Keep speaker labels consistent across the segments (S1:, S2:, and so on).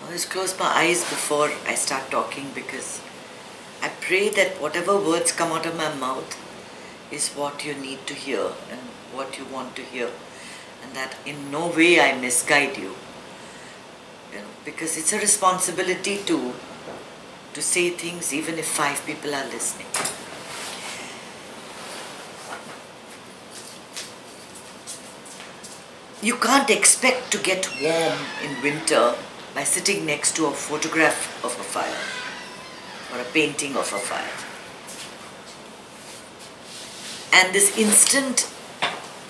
S1: always close my eyes before I start talking, because I pray that whatever words come out of my mouth is what you need to hear and what you want to hear, and that in no way I misguide you. Because it's a responsibility to say things even if 5 people are listening. You can't expect to get warm in winter by sitting next to a photograph of a fire or a painting of a fire. And this instant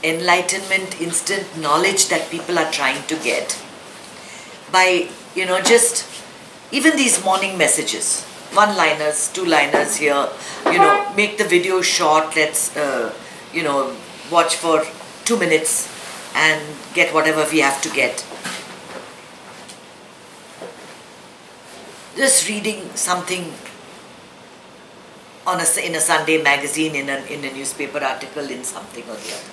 S1: enlightenment, instant knowledge that people are trying to get by, just even these morning messages, 1-liners, 2-liners here, make the video short, let's, watch for 2 minutes and get whatever we have to get. Just reading something in a Sunday magazine, in a newspaper article, in something or the other.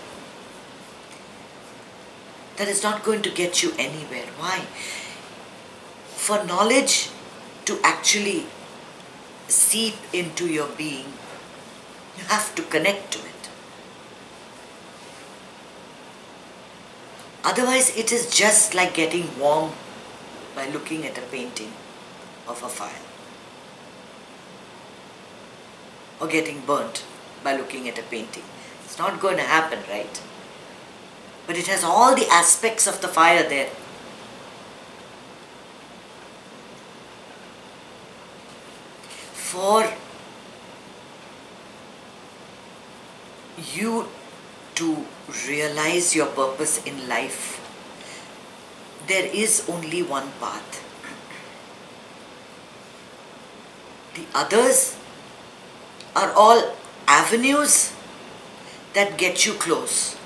S1: That is not going to get you anywhere. Why? For knowledge to actually seep into your being, you have to connect to it. Otherwise, it is just like getting warm by looking at a painting of a fire, or getting burnt by looking at a painting. It's not going to happen, right? But it has all the aspects of the fire there. For you to realize your purpose in life, there is only one path. The others are all avenues that get you close.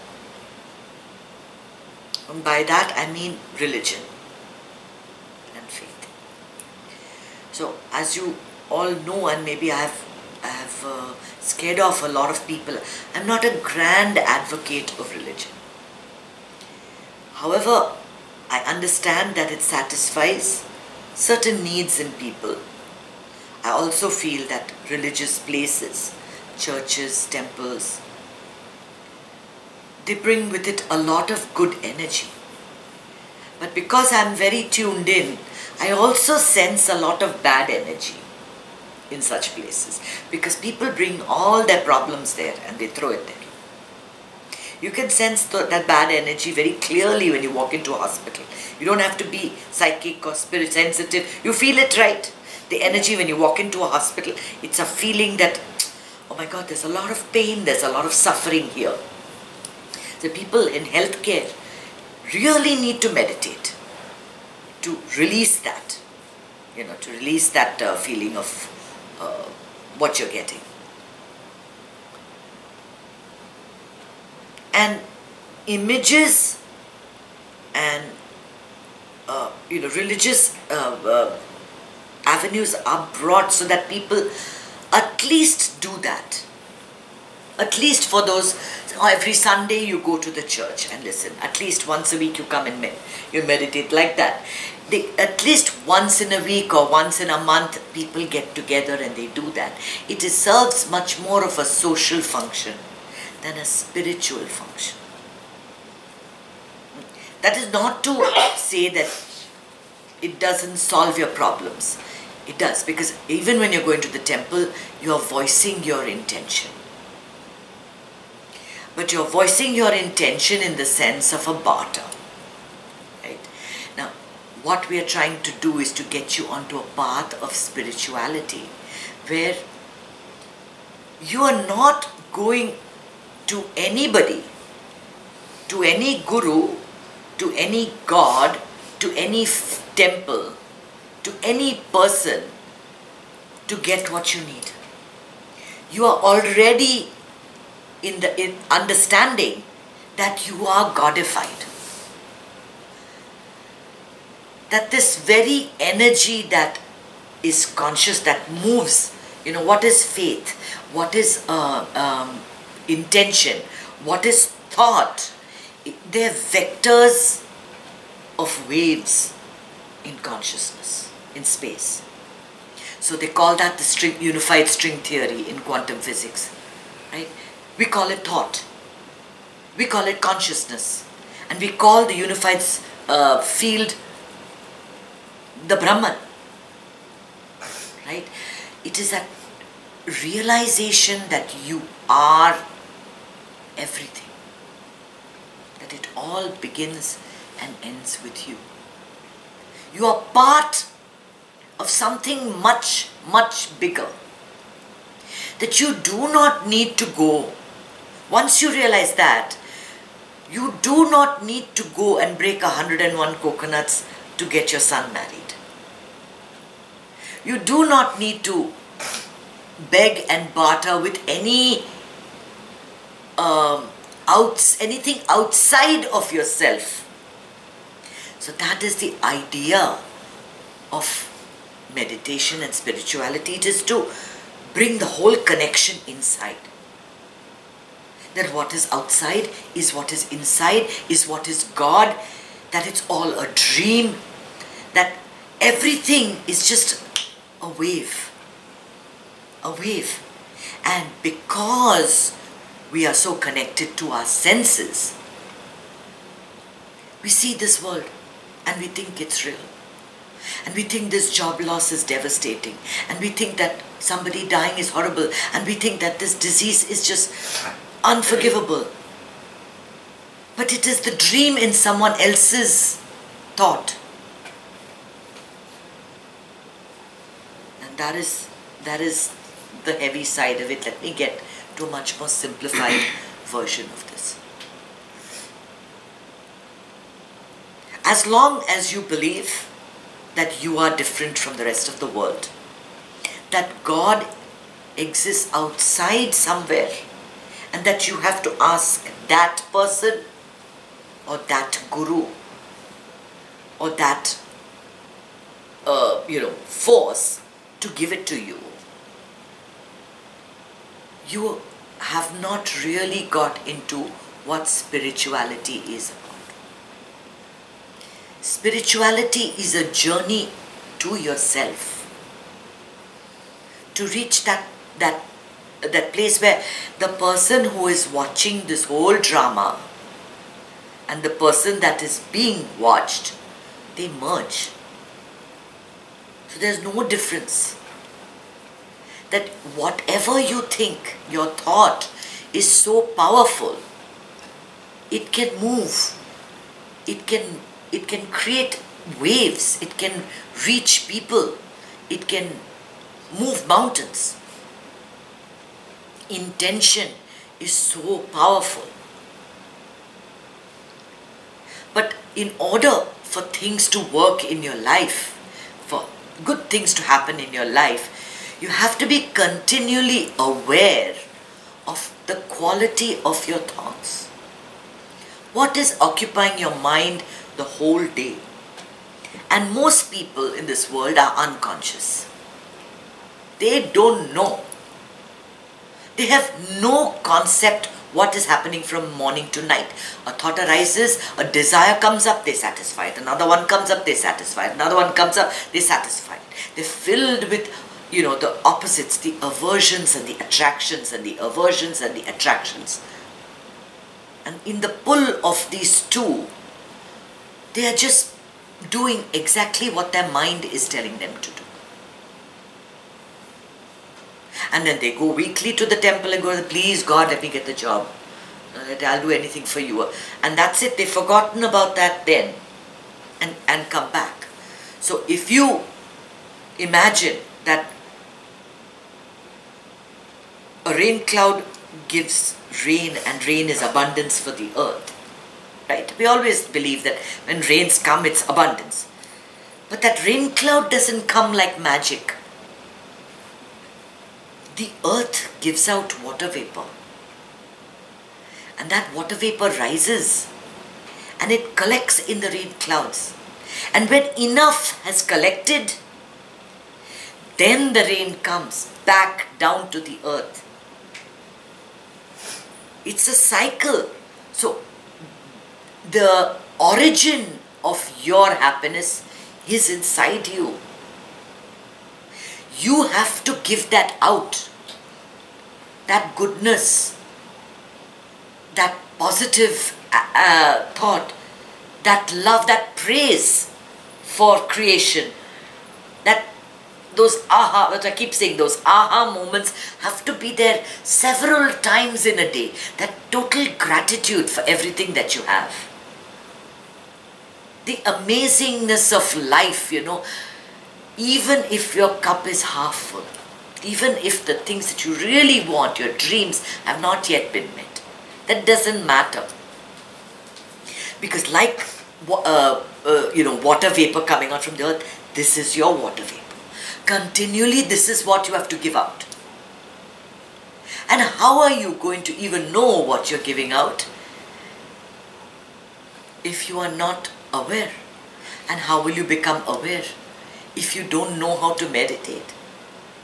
S1: And by that I mean religion and faith. So as you all know, and maybe I have scared off a lot of people, I'm not a grand advocate of religion. However, I understand that it satisfies certain needs in people. I also feel that religious places, churches, temples, they bring with it a lot of good energy. But because I'm very tuned in, I also sense a lot of bad energy in such places, because people bring all their problems there and they throw it there. You can sense that bad energy very clearly when you walk into a hospital. You don't have to be psychic or spirit sensitive. You feel it, right? The energy when you walk into a hospital, it's a feeling that, oh my God, there's a lot of pain, there's a lot of suffering here. So people in healthcare really need to meditate to release that, to release that feeling of what you're getting. And images and religious avenues are brought so that people at least do that. At least for those, every Sunday you go to the church and listen. At least once a week you come and you meditate like that. At least once in a week or once in a month, people get together and they do that. It serves much more of a social function than a spiritual function. That is not to say that it doesn't solve your problems. It does, because even when you're going to the temple, you are voicing your intention. But you're voicing your intention in the sense of a barter. Right? Now, what we are trying to do is to get you onto a path of spirituality where you are not going to anybody, to any guru, to any god, to any temple, to any person to get what you need. You are already in understanding that you are Godified. That this very energy that is conscious, that moves, what is faith, what is intention, what is thought, they are vectors of waves in consciousness, in space. So they call that the unified string theory in quantum physics, right? We call it thought. We call it consciousness. And we call the unified field the Brahman, right? It is that realization that you are everything. That it all begins and ends with you. You are part of something much, much bigger. That you do not need to go. Once you realize that, you do not need to go and break 101 coconuts to get your son married. You do not need to beg and barter with anything outside of yourself. So that is the idea of meditation and spirituality. It is to bring the whole connection inside. That what is outside is what is inside, is what is God, that it's all a dream, that everything is just a wave. A wave. And because we are so connected to our senses, we see this world and we think it's real. And we think this job loss is devastating. And we think that somebody dying is horrible. And we think that this disease is just unforgivable. But it is the dream in someone else's thought. And that is the heavy side of it. Let me get to a much more simplified version of this. As long as you believe that you are different from the rest of the world, that God exists outside somewhere, and that you have to ask that person or that guru or that force to give it to you, you have not really got into what spirituality is about. Spirituality is a journey to yourself, to reach that place where the person who is watching this whole drama and the person that is being watched, they merge. So there's no difference. That whatever you think, your thought is so powerful, it can move, it can create waves, it can reach people, it can move mountains. Intention is so powerful. But in order for things to work in your life, for good things to happen in your life, you have to be continually aware of the quality of your thoughts. What is occupying your mind the whole day? And most people in this world are unconscious. They don't know. They have no concept what is happening from morning to night. A thought arises, a desire comes up, they satisfy it. Another one comes up, they satisfy it. Another one comes up, they satisfy it. They're filled with, the opposites, the aversions and the attractions, and the aversions and the attractions. And in the pull of these two, they are just doing exactly what their mind is telling them to do. And then they go weekly to the temple and go, please God, let me get the job. I'll do anything for you. And that's it. They've forgotten about that then and come back. So if you imagine that a rain cloud gives rain, and rain is abundance for the earth, right? We always believe that when rains come, it's abundance. But that rain cloud doesn't come like magic. The earth gives out water vapor. And that water vapor rises and it collects in the rain clouds. And when enough has collected, then the rain comes back down to the earth. It's a cycle. So the origin of your happiness He's inside you. You have to give that out. That goodness, that positive thought, that love, that praise for creation, those aha, what I keep saying, those aha moments have to be there several times in a day. That total gratitude for everything that you have. The amazingness of life, even if your cup is half full, even if the things that you really want, your dreams, have not yet been met, that doesn't matter. Because like, water vapor coming out from the earth, this is your water vapor. Continually, this is what you have to give out. And how are you going to even know what you're giving out if you are not aware? And how will you become aware if you don't know how to meditate?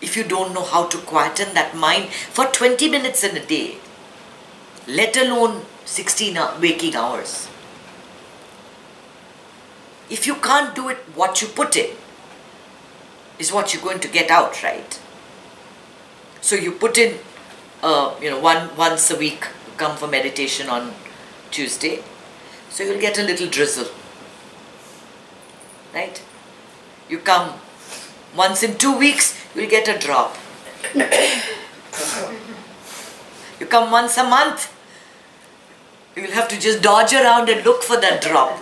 S1: If you don't know how to quieten that mind for 20 minutes in a day, let alone 16 waking hours. If you can't do it, what you put in is what you're going to get out, right? So you put in, once a week, come for meditation on Tuesday. So you'll get a little drizzle, right? You come once in 2 weeks, you'll get a drop. You come once a month, you'll have to just dodge around and look for that drop.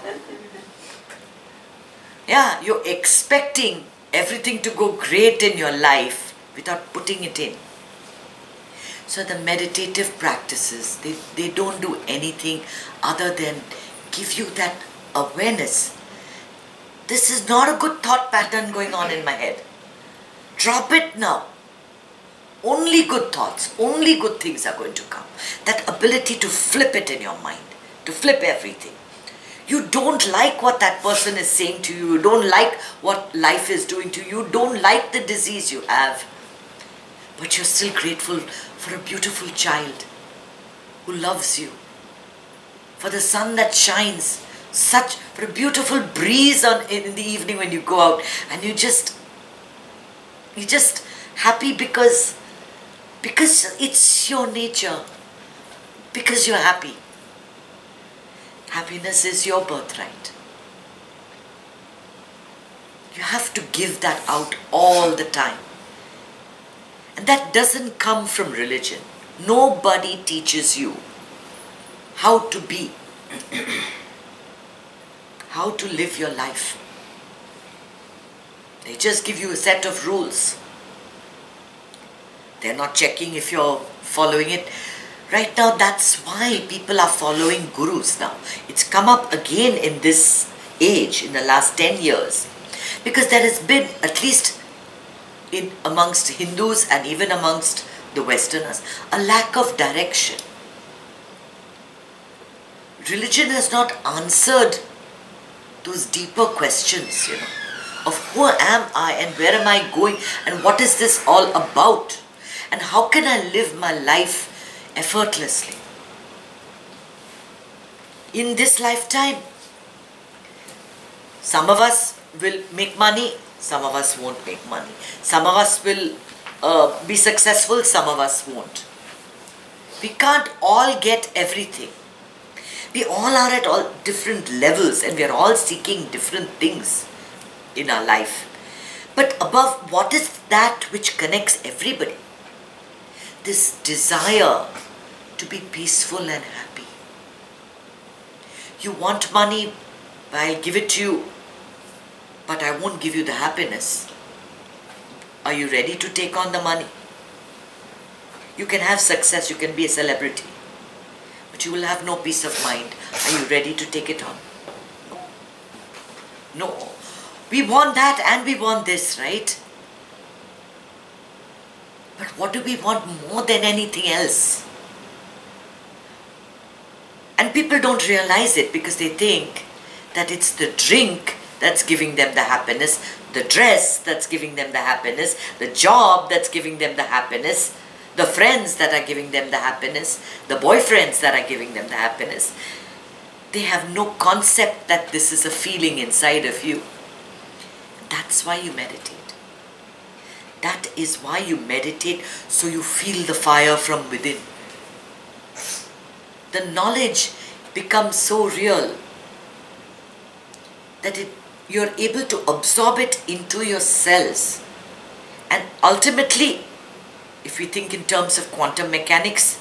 S1: Yeah, you're expecting everything to go great in your life without putting it in. So the meditative practices, they don't do anything other than give you that awareness. This is not a good thought pattern going on in my head. Drop it now. Only good thoughts, only good things are going to come. That ability to flip it in your mind, to flip everything. You don't like what that person is saying to you. You don't like what life is doing to you. You don't like the disease you have. But you're still grateful for a beautiful child who loves you. For the sun that shines. For a beautiful breeze in the evening when you go out. And you're just happy because it's your nature. Because you're happy. Happiness is your birthright. You have to give that out all the time. And that doesn't come from religion. Nobody teaches you how to be, how to live your life. They just give you a set of rules. They're not checking if you're following it. Right now, that's why people are following gurus now. It's come up again in this age, in the last 10 years. Because there has been, at least amongst Hindus and even amongst the Westerners, a lack of direction. Religion has not answered those deeper questions, of who am I and where am I going and what is this all about? And how can I live my life effortlessly? In this lifetime, some of us will make money, some of us won't make money. Some of us will be successful, some of us won't. We can't all get everything. We all are at all different levels and we are all seeking different things in our life. But above, what is that which connects everybody? This desire to be peaceful and happy. You want money, I'll give it to you, but I won't give you the happiness. Are you ready to take on the money? You can have success, you can be a celebrity, but you will have no peace of mind. Are you ready to take it on? No. We want that and we want this, right? But what do we want more than anything else? And people don't realize it because they think that it's the drink that's giving them the happiness, the dress that's giving them the happiness, the job that's giving them the happiness, the friends that are giving them the happiness, the boyfriends that are giving them the happiness. They have no concept that this is a feeling inside of you. That's why you meditate. That is why you meditate, so you feel the fire from within. The knowledge becomes so real that you're able to absorb it into your cells. And ultimately, if we think in terms of quantum mechanics,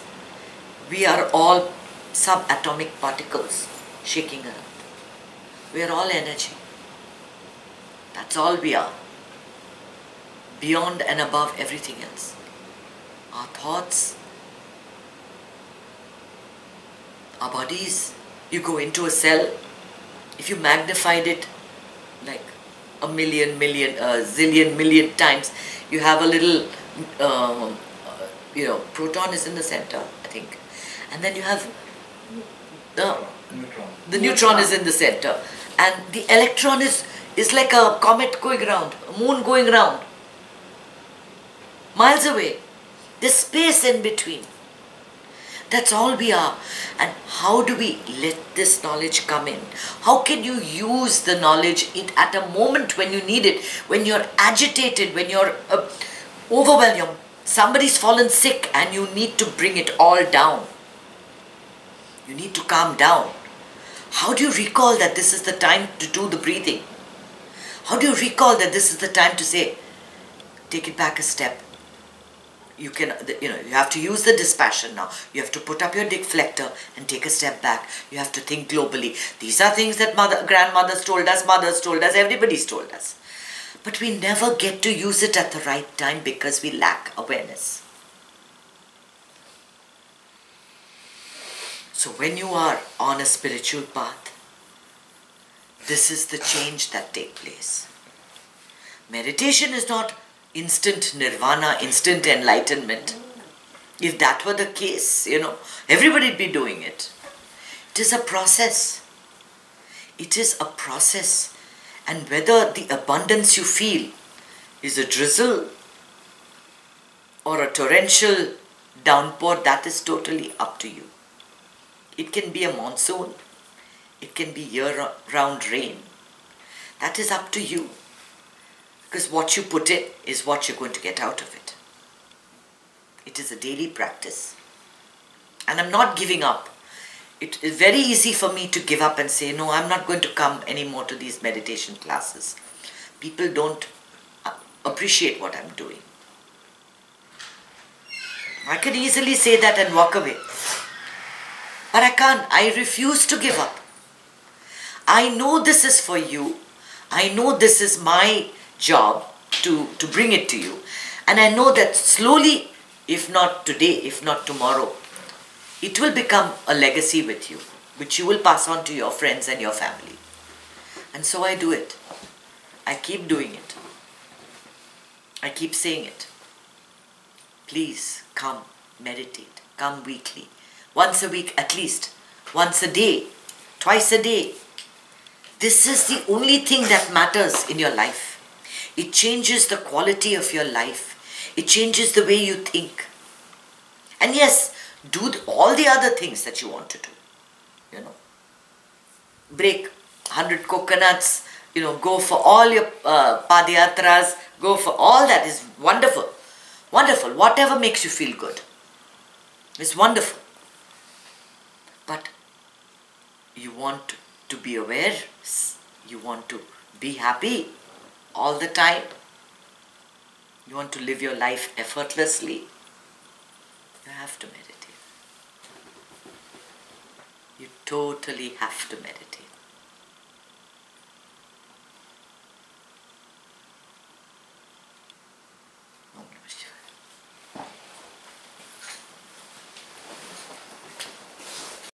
S1: we are all subatomic particles shaking around. We are all energy. That's all we are. Beyond and above everything else. Our thoughts, our bodies. You go into a cell, if you magnified it like a zillion million times, you have a little, proton is in the center, I think. And then you have the neutron is in the center. And the electron is like a comet going round, a moon going round. Miles away. There's space in between. That's all we are. And how do we let this knowledge come in? How can you use the knowledge at a moment when you need it, when you're agitated, when you're overwhelmed, somebody's fallen sick and you need to bring it all down. You need to calm down. How do you recall that this is the time to do the breathing? How do you recall that this is the time to say, take it back a step? You have to use the dispassion now. You have to put up your deflector and take a step back. You have to think globally. These are things that grandmothers told us, mothers told us, everybody's told us. But we never get to use it at the right time because we lack awareness. So when you are on a spiritual path, this is the change that takes place. Meditation is not instant nirvana, instant enlightenment. If that were the case, everybody would be doing it. It is a process. It is a process. And whether the abundance you feel is a drizzle or a torrential downpour, that is totally up to you. It can be a monsoon. It can be year-round rain. That is up to you. Because what you put in is what you're going to get out of it. It is a daily practice. And I'm not giving up. It is very easy for me to give up and say, no, I'm not going to come anymore to these meditation classes. People don't appreciate what I'm doing. I could easily say that and walk away. But I can't. I refuse to give up. I know this is for you. I know this is my job to bring it to you. And I know that slowly, if not today, if not tomorrow, it will become a legacy with you, which you will pass on to your friends and your family. And so I do it. I keep doing it. I keep saying it. Please come, meditate. Come weekly. Once a week at least. Once a day. Twice a day. This is the only thing that matters in your life. It changes the quality of your life. It changes the way you think. And yes, do all the other things that you want to do. Break 100 coconuts, go for all your padayatras, go for all that is wonderful. Wonderful. Whatever makes you feel good. It's wonderful. But you want to be aware. You want to be happy all the time. You want to live your life effortlessly. You have to meditate. You totally have to meditate.